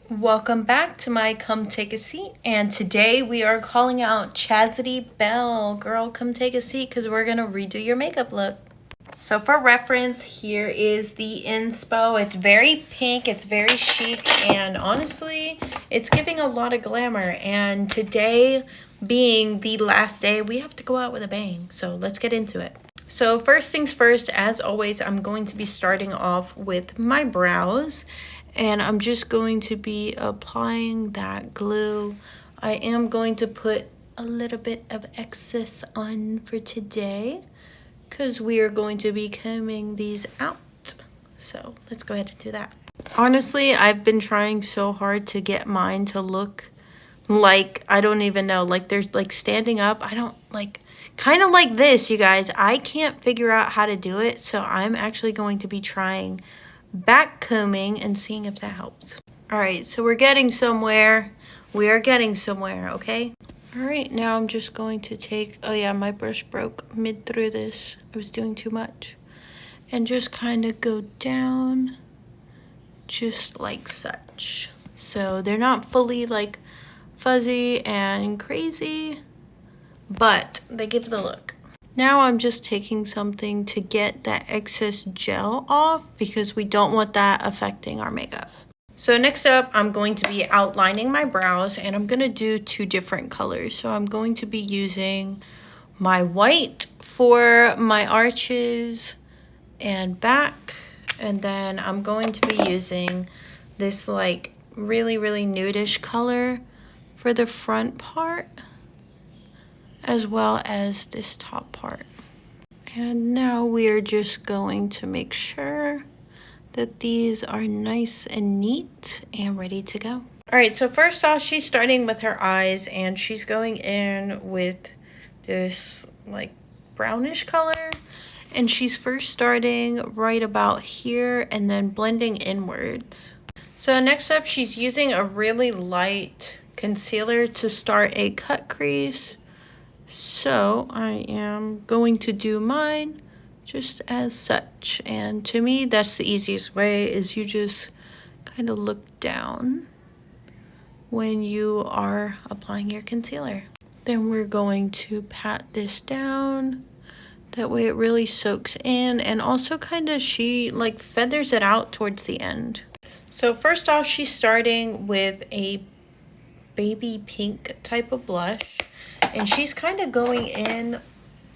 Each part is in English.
Welcome back to my Come Take a Seat, and today we are calling out Chastity Bell. Girl, come take a seat because we're going to redo your makeup look. So for reference, here is the inspo. It's very pink, it's very chic, and honestly, it's giving a lot of glamour. And today being the last day, we have to go out with a bang. So let's get into it. So first things first, as always, I'm going to be starting off with my brows. And I'm just going to be applying that glue. I am going to put a little bit of excess on for today because we are going to be combing these out. So let's go ahead and do that. Honestly, I've been trying so hard to get mine to look like, I don't even know, like there's like standing up. I don't like, kind of like this, you guys. I can't figure out how to do it. So I'm actually going to be trying back combing and seeing if that helps. All right, so we're getting somewhere. We are getting somewhere, okay? All right, now I'm just going to take, oh yeah, my brush broke mid through this. I was doing too much. And just kind of go down just like such. So they're not fully like fuzzy and crazy, but they give the look. Now I'm just taking something to get that excess gel off because we don't want that affecting our makeup. So next up, I'm going to be outlining my brows, and I'm going to do two different colors. So I'm going to be using my white for my arches and back, and then I'm going to be using this like really nudish color for the front part, as well as this top part. And now we are just going to make sure that these are nice and neat and ready to go. All right, so first off, she's starting with her eyes, and she's going in with this like brownish color. And she's first starting right about here and then blending inwards. So next up, she's using a really light concealer to start a cut crease. So I am going to do mine just as such. And to me, that's the easiest way, is you just kind of look down when you are applying your concealer. Then we're going to pat this down. That way it really soaks in, and also kind of she like feathers it out towards the end. So first off, she's starting with a baby pink type of blush. And she's kind of going in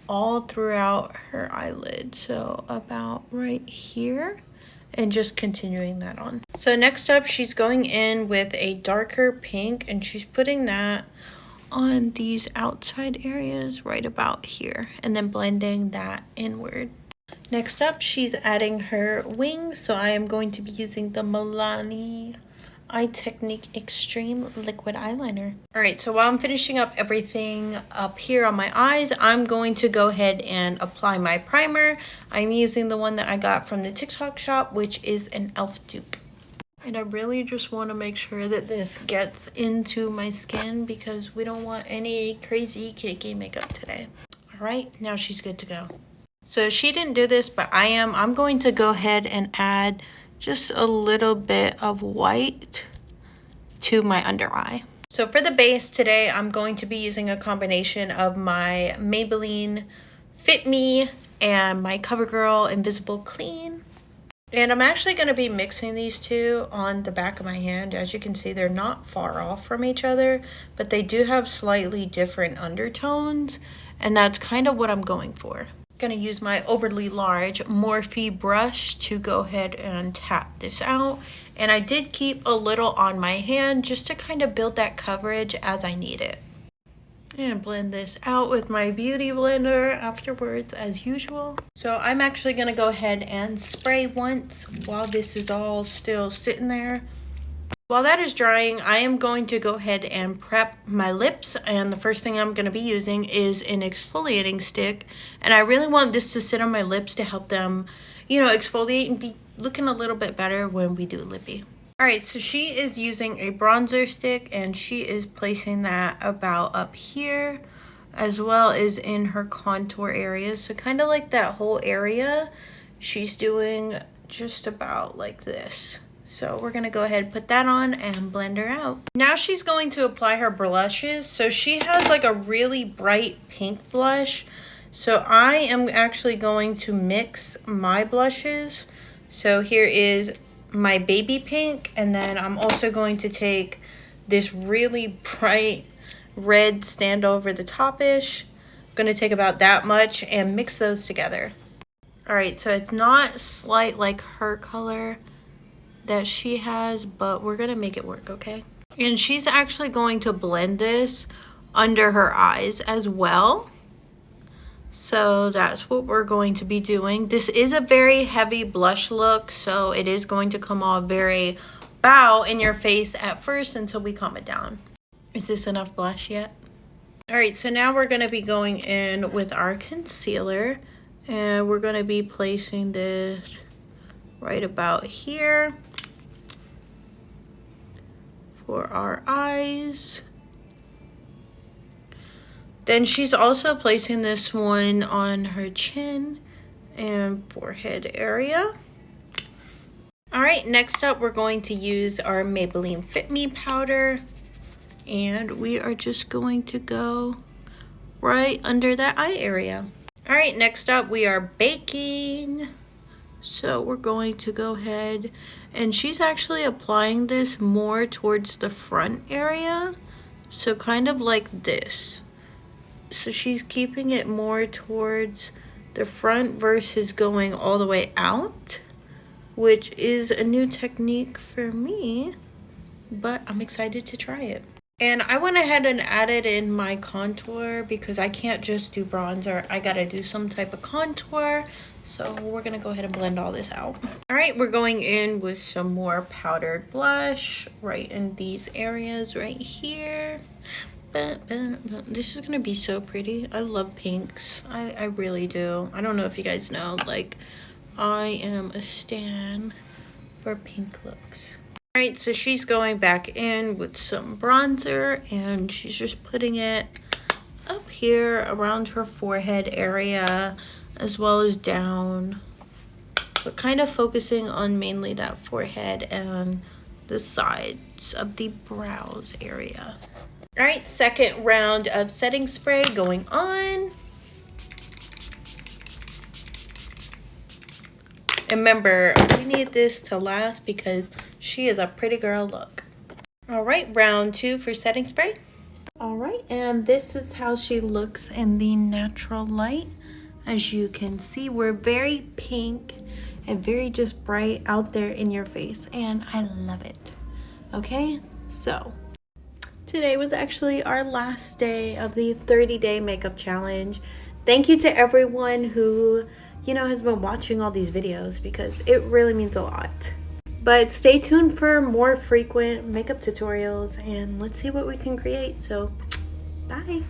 all throughout her eyelid. So about right here, and just continuing that on. So next up, she's going in with a darker pink, and she's putting that on these outside areas right about here, and then blending that inward. Next up, she's adding her wings. So I am going to be using the Milani Eye Technique Extreme Liquid Eyeliner. All right, so while I'm finishing up everything up here on my eyes, I'm going to go ahead and apply my primer. I'm using the one that I got from the TikTok shop, which is an e.l.f. dupe. And I really just want to make sure that this gets into my skin because we don't want any crazy cakey makeup today. All right, now she's good to go. So she didn't do this, but I'm going to go ahead and add just a little bit of white to my under eye. So for the base today, I'm going to be using a combination of my Maybelline Fit Me and my CoverGirl Invisible Clean. And I'm actually going to be mixing these two on the back of my hand. As you can see, they're not far off from each other, but they do have slightly different undertones, and that's kind of what I'm going for. Going to use my overly large Morphe brush to go ahead and tap this out, and I did keep a little on my hand just to kind of build that coverage as I need it. And blend this out with my beauty blender afterwards as usual. So I'm actually going to go ahead and spray once while this is all still sitting there. While that is drying, I am going to go ahead and prep my lips, and the first thing I'm going to be using is an exfoliating stick, and I really want this to sit on my lips to help them, exfoliate and be looking a little bit better when we do lippy. All right, so she is using a bronzer stick, and she is placing that about up here as well as in her contour areas. So kind of like that whole area, she's doing just about like this. So we're gonna go ahead and put that on and blend her out. Now she's going to apply her blushes. So she has like a really bright pink blush. So I am actually going to mix my blushes. So here is my baby pink, and then I'm also going to take this really bright red stand over the top-ish. I'm gonna take about that much and mix those together. All right, so it's not slight like her color that she has, but we're gonna make it work, okay? And she's actually going to blend this under her eyes as well. So that's what we're going to be doing. This is a very heavy blush look, so it is going to come off very bow in your face at first until we calm it down. Is this enough blush yet? All right, so now we're gonna be going in with our concealer, and we're gonna be placing this right about here for our eyes. Then she's also placing this one on her chin and forehead area. All right, next up, we're going to use our Maybelline Fit Me powder, and we are just going to go right under that eye area. All right, next up, we are baking. So we're going to go ahead, and she's actually applying this more towards the front area. So kind of like this. So she's keeping it more towards the front versus going all the way out, which is a new technique for me, but I'm excited to try it. And I went ahead and added in my contour because I can't just do bronzer. I gotta do some type of contour. So we're gonna go ahead and blend all this out. All right, we're going in with some more powdered blush right in these areas right here. This is gonna be so pretty. I love pinks. I really do. I don't know if you guys know, like, I am a stan for pink looks. All right, so she's going back in with some bronzer, and she's just putting it up here around her forehead area as well as down, but kind of focusing on mainly that forehead and the sides of the brows area. All right, second round of setting spray going on. And remember, we need this to last because she is a pretty girl look. All right, round 2 for setting spray. All right, and this is how she looks in the natural light. As you can see, we're very pink and very just bright out there in your face, and I love it. Okay, so today was actually our last day of the 30-day makeup challenge. Thank you to everyone who, you know, has been watching all these videos because it really means a lot. But stay tuned for more frequent makeup tutorials, and let's see what we can create. So, bye.